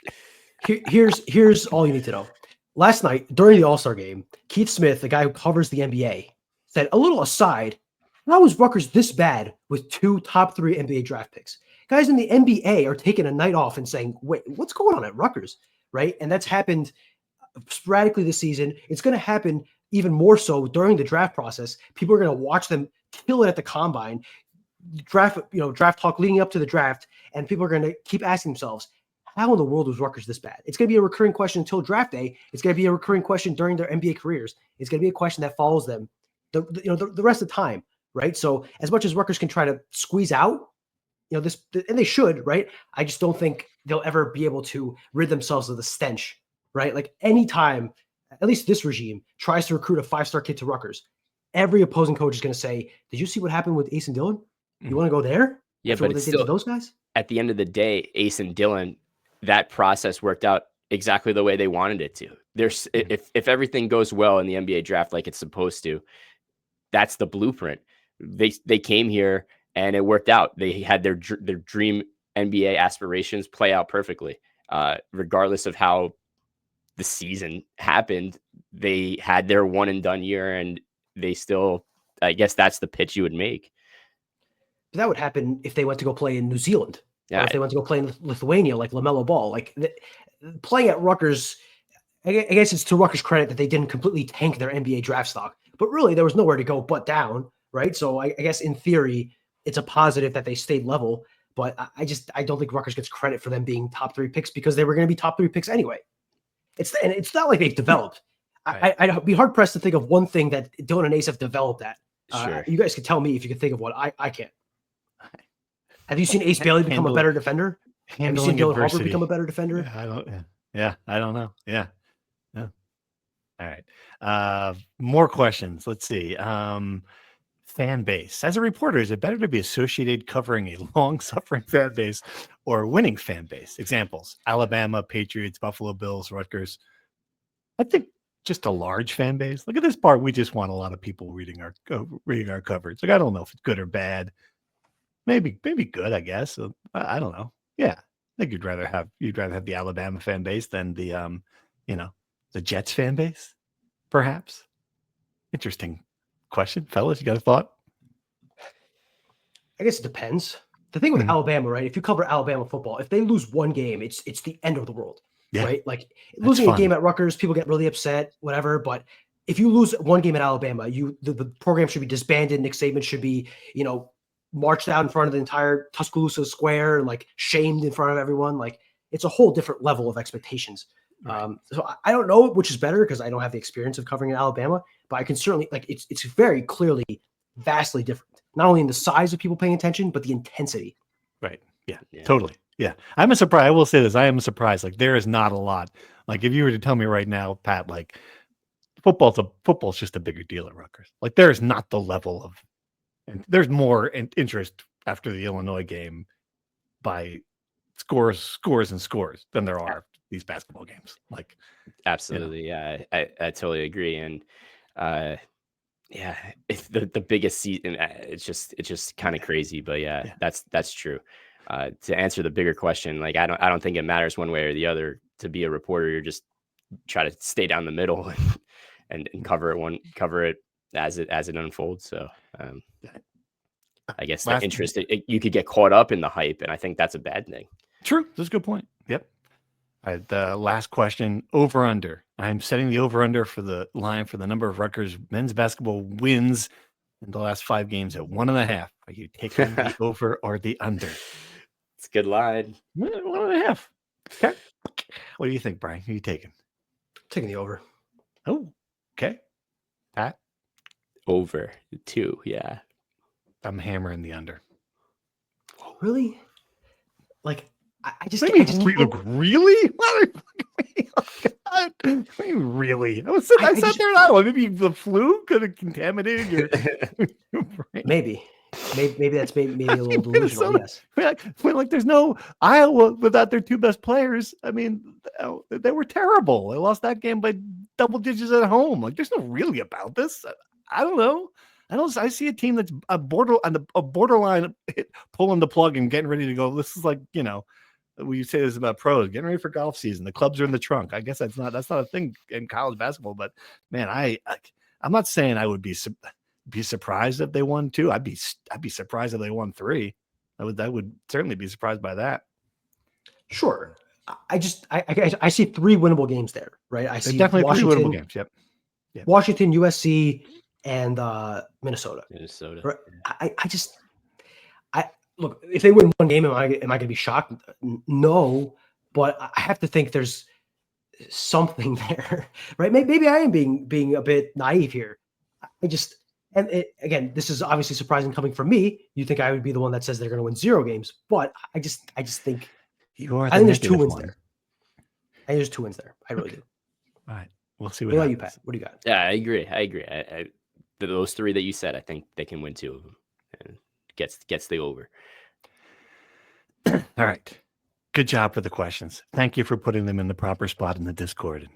Here's all you need to know. Last night during the All-Star game, Keith Smith, the guy who covers the NBA, said, a little aside, how is Rutgers this bad with 2 top 3 NBA draft picks? Guys in the NBA are taking a night off and saying, wait, what's going on at Rutgers, right? And that's happened sporadically this season. It's going to happen even more so during the draft process. People are going to watch them kill it at the combine, draft talk leading up to the draft, and people are going to keep asking themselves, how in the world was Rutgers this bad? It's going to be a recurring question until draft day. It's going to be a recurring question during their NBA careers. It's going to be a question that follows them the rest of the time, right? So as much as Rutgers can try to squeeze out, this, and they should, right? I just don't think they'll ever be able to rid themselves of the stench, right? Like, anytime, at least this regime tries to recruit a 5-star kid to Rutgers, every opposing coach is going to say, did you see what happened with Ace and Dylan? You want to go there?
Yeah, but it's still, those guys? At the end of the day, Ace and Dylan, that process worked out exactly the way they wanted it to. There's if everything goes well in the NBA draft like it's supposed to, that's the blueprint. They came here and it worked out. They had their dream NBA aspirations play out perfectly. Regardless of how the season happened, they had their one and done year, and they still, I guess that's the pitch you would make.
But that would happen if they went to go play in New Zealand. Yeah. Or if they went to go play in Lithuania, like LaMelo Ball. Like, playing at Rutgers, I guess it's to Rutgers' credit that they didn't completely tank their NBA draft stock. But really, there was nowhere to go but down, right? So I guess in theory, it's a positive that they stayed level. But I don't think Rutgers gets credit for them being top 3 picks because they were going to be top 3 picks anyway. It's not like they've developed. I'd be hard pressed to think of one thing that Dylan and Ace have developed at.
Sure.
You guys could tell me if you can think of one. I can't. Have you seen Ace Bailey become a better defender? Have you seen Dylan Harper become a better defender?
I don't know. Yeah. All right. More questions. Let's see. Fan base. As a reporter, is it better to be associated covering a long-suffering fan base or a winning fan base? Examples: Alabama, Patriots, Buffalo Bills, Rutgers. I think just a large fan base. Look at this part. We just want a lot of people reading our coverage. Like, I don't know if it's good or bad. Maybe good, I guess. I don't know. Yeah. I think you'd rather have the Alabama fan base than the the Jets fan base, perhaps. Interesting question, fellas. You got a thought?
I guess it depends. The thing with Alabama, right? If you cover Alabama football, if they lose one game, it's the end of the world, right? Like losing a game at Rutgers, people get really upset, whatever. But if you lose one game at Alabama, the program should be disbanded. Nick Saban should be, marched out in front of the entire Tuscaloosa Square and like shamed in front of everyone. Like it's a whole different level of expectations. Right. So I don't know which is better because I don't have the experience of covering in Alabama, but I can certainly it's very clearly vastly different. Not only in the size of people paying attention, but the intensity.
Right. Yeah. Totally. Yeah. I'm surprised. I will say this. I am surprised. Like there is not a lot. Like if you were to tell me right now, Pat, like football's just a bigger deal at Rutgers. Like there is not the level of, and there's more interest after the Illinois game by scores than there are these basketball games. Like
absolutely. Yeah. I totally agree. And it's the biggest season. It's just kind of crazy, but that's true. To answer the bigger question, like I don't think it matters one way or the other to be a reporter. You're just try to stay down the middle and cover it as it unfolds. So I guess the interest you could get caught up in the hype, and I think that's a bad thing.
True, that's a good point. Yep. All right, the last question: over under. I'm setting the over under for the line for the number of Rutgers men's basketball wins in the last 5 games at 1.5. Are you taking the over or the under?
It's a good line.
1.5. Okay. What do you think, Brian? Who are you taking?
Taking the over.
Oh, okay. Pat?
Over 2, yeah.
I'm hammering the under.
Really? Like, I just
really? Really? I sat there and I don't know. Maybe the flu could have contaminated your brain.
Maybe that's maybe a little delusional. Yes.
Like there's no Iowa without their 2 best players. I mean, they were terrible. They lost that game by double digits at home. Like there's no really about this. I don't know. I see a team that's a borderline pulling the plug and getting ready to go. This is like, we say this about pros getting ready for golf season. The clubs are in the trunk. I guess that's not a thing in college basketball, but man, I'm not saying I would be surprised if they won 2. I'd be surprised if they won 3. I would certainly be surprised by that.
Sure. I see 3 winnable games there, right? I see
definitely
Washington,
3 winnable games. Yep.
Washington, USC, and Minnesota.
Right?
I look, if they win 1 game, am I going to be shocked? No, but I have to think there's something there, right? Maybe I am being a bit naive here. Again, this is obviously surprising coming from me. You think I would be the one that says they're going to win 0 games, but I just think I think there's 2 wins there. I think there's 2 wins there. I really do.
All right, we'll see
what about you, Pat? What do you got?
Yeah, I agree. Those 3 that you said, I think they can win 2 of them, and gets the over.
All right, good job for the questions. Thank you for putting them in the proper spot in the Discord and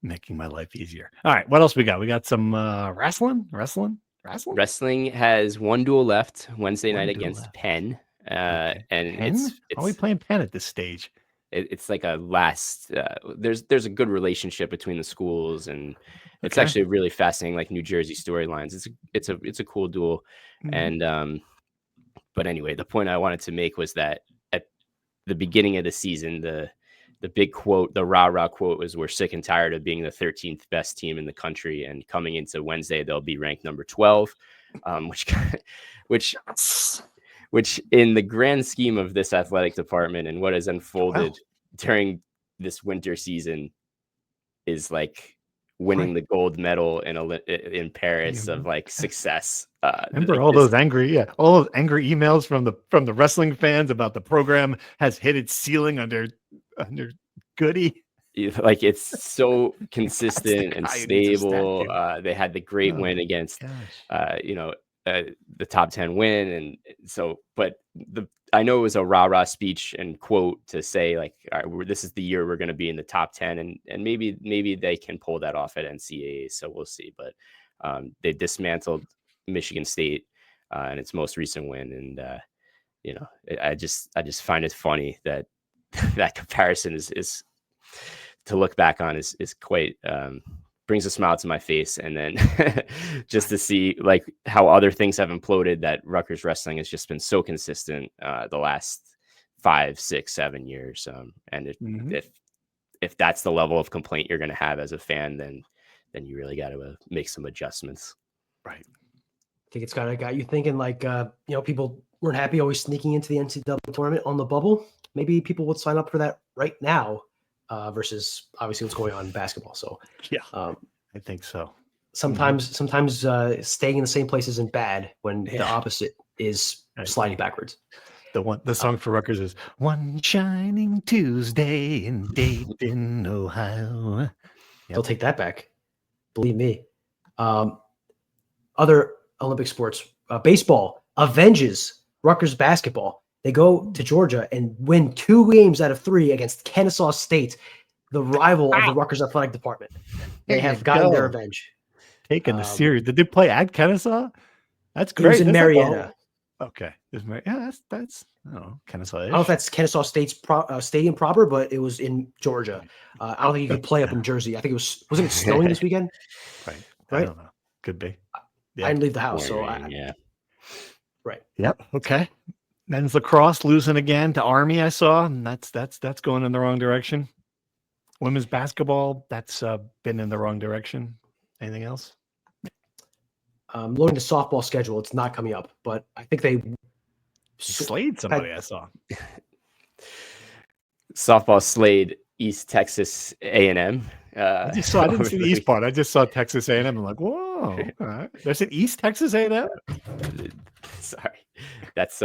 making my life easier. All right, what else we got? We got some wrestling.
Wrestling has 1 duel left Wednesday night against Penn. And
Penn? Are we playing Penn at this stage?
It's like a last. There's a good relationship between the schools, and it's actually really fascinating, like New Jersey storylines. It's a cool duel, and but anyway, the point I wanted to make was that at the beginning of the season, the big quote, the rah-rah quote was, "We're sick and tired of being the 13th best team in the country." And coming into Wednesday, they'll be ranked number 12, which in the grand scheme of this athletic department and what has unfolded during this winter season is like winning the gold medal in Paris of like success.
Remember
like
all those angry emails from the wrestling fans about the program has hit its ceiling under Goody.
Like it's so consistent and
guy who needs a
stable.
statue.
They had the great win against, the top 10 win, and so. But I know it was a rah-rah speech and quote to say like, all right, this is the year we're going to be in the top 10, and maybe they can pull that off at NCAA. So we'll see. But they dismantled Michigan State in its most recent win, and I just find it funny that that comparison is to look back on is quite brings a smile to my face. And then just to see like how other things have imploded, that Rutgers wrestling has just been so consistent the last 5, 6, 7 years. And if that's the level of complaint you're going to have as a fan, then you really got to make some adjustments.
Right.
I think it's kind of got you thinking like, people weren't happy always sneaking into the NCAA tournament on the bubble. Maybe people would sign up for that right now. Versus obviously what's going on in basketball. So
yeah, I think so.
Sometimes staying in the same place isn't bad when the opposite is sliding backwards.
The song for Rutgers is "One Shining Tuesday in Dayton, Ohio." Yep.
They'll take that back. Believe me. Other Olympic sports, baseball avenges Rutgers basketball. They go to Georgia and win 2 games out of 3 against Kennesaw State, the rival of the Rutgers athletic department. They have gotten their revenge.
Taking the series. Did they play at Kennesaw? That's great. It was
in Marietta.
Okay. That's I don't know, Kennesaw.
I don't know if that's Kennesaw State's stadium proper, but it was in Georgia. I don't think you could play up in Jersey. I think wasn't it snowing this weekend?
Right. I don't know. Could be.
I didn't leave the house, so right.
Yep. Okay. Men's lacrosse losing again to Army. I saw, and that's going in the wrong direction. Women's basketball, that's been in the wrong direction. Anything else?
Looking at the softball schedule, it's not coming up, but I think they
slayed somebody. I saw
softball slayed East Texas A&M.
I didn't see the East part. I just saw Texas A&M. I'm like, whoa! All right. There's an East Texas A&M.
Sorry, that's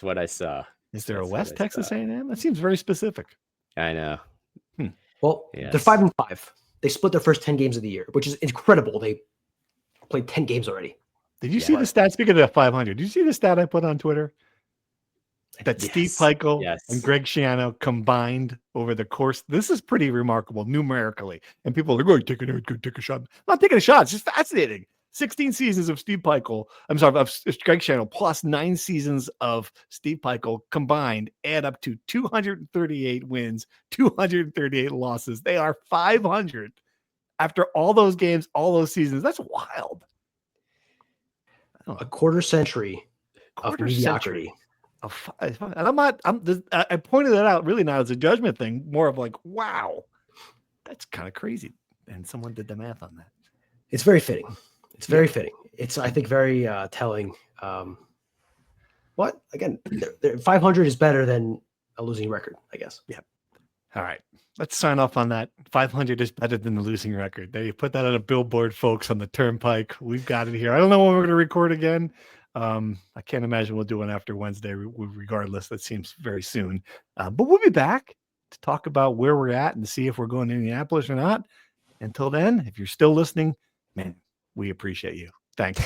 what I saw.
Is there a West Texas A&M? That seems very specific.
I know.
Well, they're 5-5. They split their first 10 games of the year, which is incredible. They played 10 games already.
Did you see the stat? Speaking of the 500, did you see the stat I put on Twitter? That Steve Pikiell and Greg Schiano combined over the course. This is pretty remarkable numerically. And people are like, take a shot. I'm not taking a shot. It's just fascinating. 16 seasons of Steve Pikiell. I'm sorry, of Greg Schiano plus 9 seasons of Steve Pikiell combined add up to 238 wins, 238 losses. They are 500 after all those games, all those seasons. That's wild.
A quarter century of mediocrity.
And I pointed that out really not as a judgment thing, more of like, wow, that's kind of crazy. And someone did the math on that.
It's very fitting. It's very fitting. It's, I think, very telling. What again? 500 is better than a losing record, I guess.
Yeah. All right. Let's sign off on that. 500 is better than the losing record. There, you put that on a billboard, folks, on the turnpike. We've got it here. I don't know when we're going to record again. I can't imagine we'll do one after Wednesday, regardless. That seems very soon. But we'll be back to talk about where we're at and see if we're going to Indianapolis or not. Until then, if you're still listening, man, we appreciate you. Thanks.